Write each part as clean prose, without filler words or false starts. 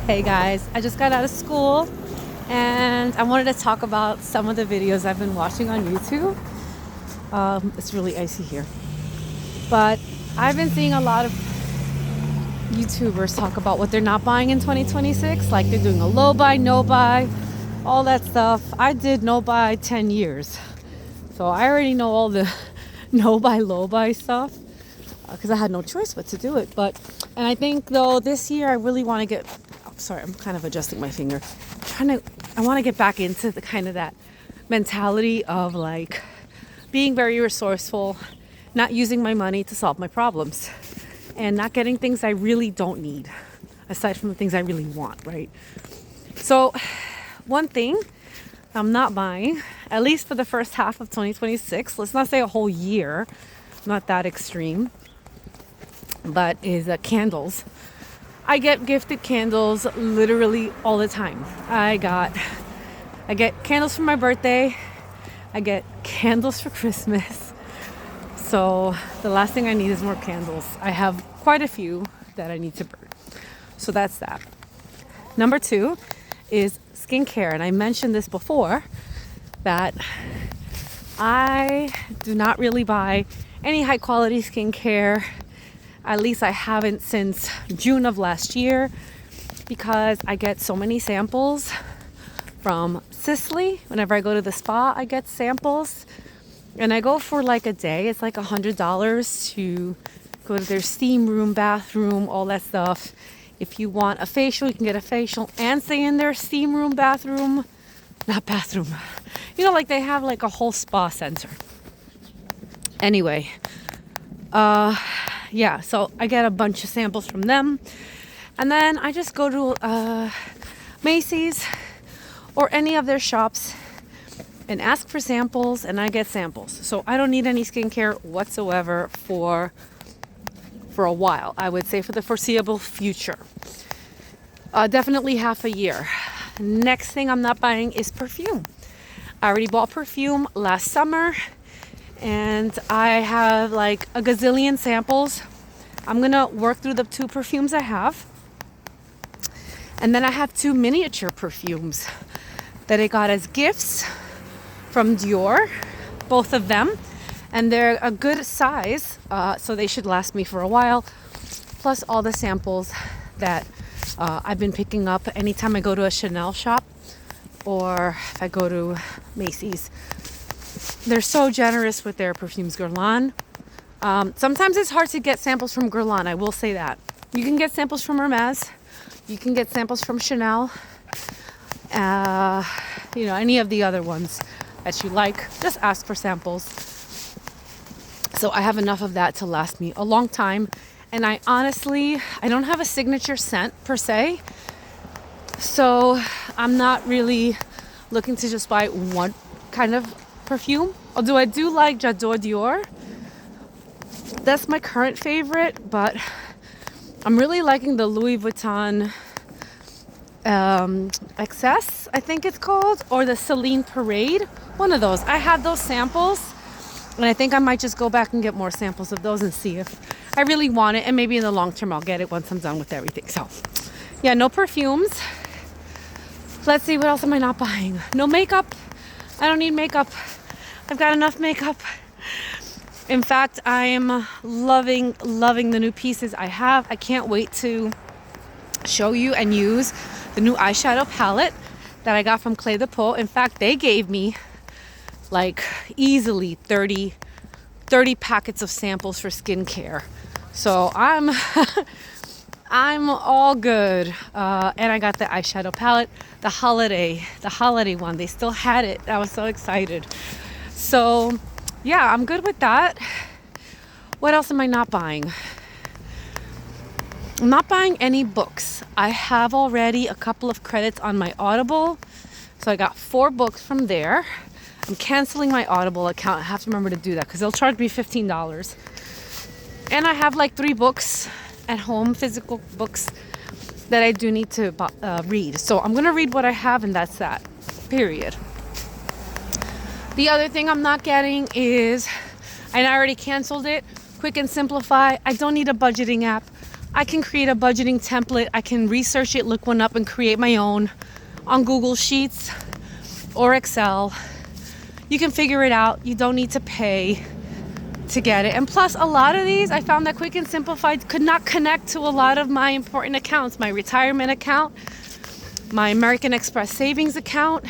Hey guys, I just got out of school and I wanted to talk about some of the videos I've been watching on YouTube. It's really icy here, but I've been seeing a lot of YouTubers talk about what they're not buying in 2026, like they're doing a low buy, no buy, all that stuff. I did no buy 10 years, so I already know all the no buy, low buy stuff because I had no choice but to do it. And I think though this year I really want to get, sorry, I'm kind of adjusting my finger. I want to get back into the kind of that mentality of like being very resourceful, not using my money to solve my problems, and not getting things I really don't need, aside from the things I really want, right? So one thing I'm not buying, at least for the first half of 2026, let's not say a whole year, not that extreme, but is candles. I get gifted candles literally all the time. I get candles for my birthday. I get candles for Christmas. So the last thing I need is more candles. I have quite a few that I need to burn. So that's that. Number 2 is skincare. And I mentioned this before, that I do not really buy any high quality skincare. At least I haven't since June of last year, because I get so many samples from Sisley. Whenever I go to the spa, I get samples. And I go for like a day. It's like $100 to go to their steam room, bathroom, all that stuff. If you want a facial, you can get a facial and stay in their steam room, bathroom. Not bathroom. You know, like they have like a whole spa center. Anyway, yeah, so I get a bunch of samples from them. And then I just go to Macy's or any of their shops and ask for samples, and I get samples. So I don't need any skincare whatsoever for a while. I would say for the foreseeable future. Definitely half a year. Next thing I'm not buying is perfume. I already bought perfume last summer, and I have like a gazillion samples. I'm gonna work through the 2 perfumes I have. And then I have 2 miniature perfumes that I got as gifts from Dior, both of them. And they're a good size, so they should last me for a while. Plus all the samples that I've been picking up anytime I go to a Chanel shop or if I go to Macy's. They're so generous with their perfumes. Guerlain. Sometimes it's hard to get samples from Guerlain, I will say that. You can get samples from Hermes. You can get samples from Chanel. Any of the other ones that you like. Just ask for samples. So I have enough of that to last me a long time. And I don't have a signature scent per se. So I'm not really looking to just buy one kind of perfume. Although I do like J'adore Dior. That's my current favorite, but I'm really liking the Louis Vuitton Excess, I think it's called, or the Celine Parade. One of those. I had those samples, and I think I might just go back and get more samples of those and see if I really want it. And maybe in the long term I'll get it once I'm done with everything. So yeah, no perfumes. Let's see, what else am I not buying? No makeup. I don't need makeup. I've got enough makeup. In fact, I am loving the new pieces I have. I can't wait to show you and use the new eyeshadow palette that I got from Clé de Peau. In fact, they gave me like easily 30 packets of samples for skincare. So I'm all good. And I got the eyeshadow palette, the holiday one. They still had it. I was so excited. So yeah, I'm good with that. What else am I not buying? I'm not buying any books. I have already a couple of credits on my Audible. So I got 4 books from there. I'm canceling my Audible account. I have to remember to do that because they'll charge me $15. And I have like 3 books at home, physical books that I do need to read. So I'm going to read what I have, and that's that. Period. The other thing I'm not getting is, and I already canceled it, Quick and Simplify. I don't need a budgeting app. I can create a budgeting template. I can research it, look one up, and create my own on Google Sheets or Excel. You can figure it out. You don't need to pay to get it. And plus, a lot of these, I found that Quick and Simplified could not connect to a lot of my important accounts, my retirement account, my American Express savings account.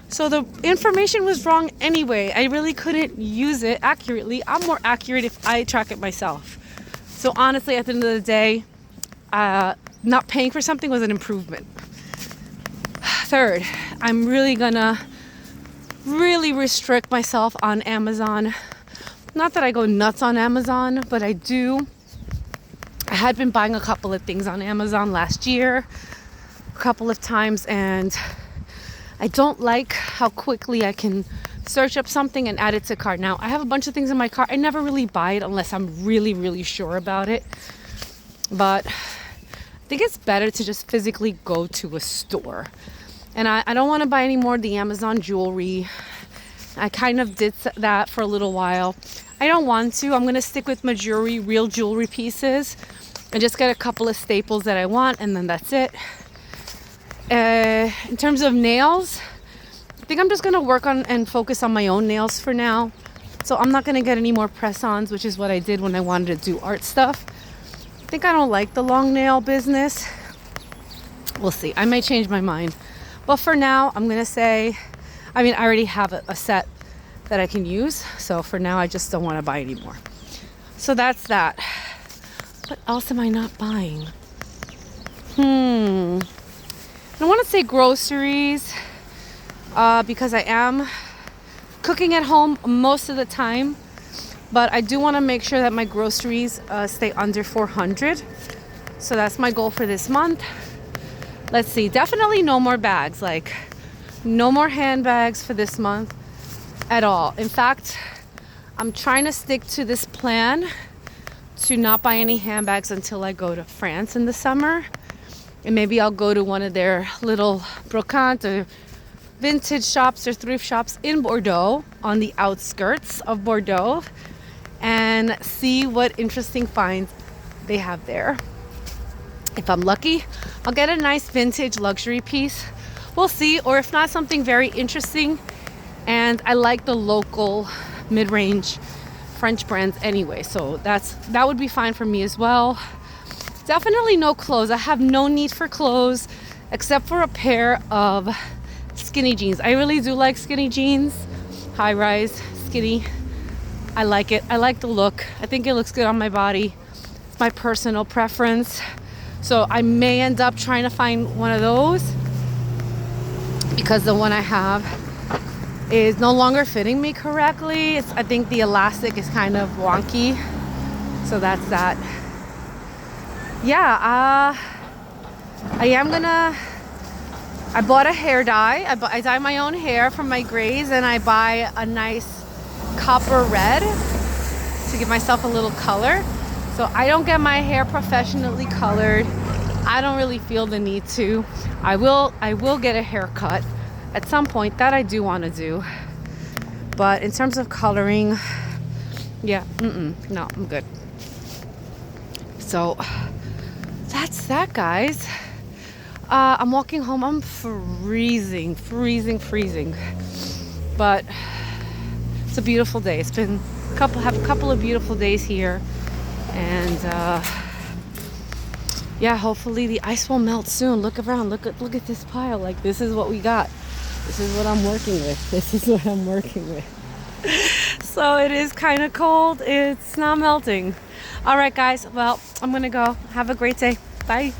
So the information was wrong anyway. I really couldn't use it accurately. I'm more accurate if I track it myself. So honestly, at the end of the day, not paying for something was an improvement. Third, I'm really gonna restrict myself on Amazon. Not that I go nuts on Amazon, but I do. I had been buying a couple of things on Amazon last year, a couple of times, and I don't like how quickly I can search up something and add it to cart. Now, I have a bunch of things in my cart. I never really buy it unless I'm really sure about it. But I think it's better to just physically go to a store. And I don't want to buy any more of the Amazon jewelry. I kind of did that for a little while. I don't want to. I'm going to stick with my jewelry, real jewelry pieces, and just get a couple of staples that I want, and then that's it. In terms of nails, I think I'm just going to work on and focus on my own nails for now. So I'm not going to get any more press-ons, which is what I did when I wanted to do art stuff. I think I don't like the long nail business. We'll see. I may change my mind. But for now, I'm going to say, I already have a set that I can use. So for now, I just don't want to buy anymore. So that's that. What else am I not buying? I don't want to say groceries because I am cooking at home most of the time. But I do want to make sure that my groceries stay under 400. So that's my goal for this month. Let's see. Definitely no more bags. Like, no more handbags for this month at all. In fact, I'm trying to stick to this plan to not buy any handbags until I go to France in the summer. And maybe I'll go to one of their little brocante or vintage shops or thrift shops in Bordeaux, on the outskirts of Bordeaux, and see what interesting finds they have there. If I'm lucky, I'll get a nice vintage luxury piece. We'll see. Or if not, something very interesting. And I like the local mid-range French brands anyway. So that would be fine for me as well. Definitely no clothes. I have no need for clothes except for a pair of skinny jeans. I really do like skinny jeans. High rise, skinny. I like it. I like the look. I think it looks good on my body. It's my personal preference. So I may end up trying to find one of those because the one I have is no longer fitting me correctly. I think the elastic is kind of wonky. So that's that. Yeah, I bought a hair dye. I dye my own hair from my grays, and I buy a nice copper red to give myself a little color. So I don't get my hair professionally colored. I don't really feel the need to. I will get a haircut at some point. That I do want to do. But in terms of coloring, yeah, no, I'm good. So that's that, guys. I'm walking home. I'm freezing. But it's a beautiful day. It's been a couple of beautiful days here. And yeah, hopefully the ice will melt soon. Look around. Look at this pile. Like, this is what we got. This is what I'm working with. So it is kind of cold. It's not melting. All right, guys. Well, I'm going to go. Have a great day. Bye.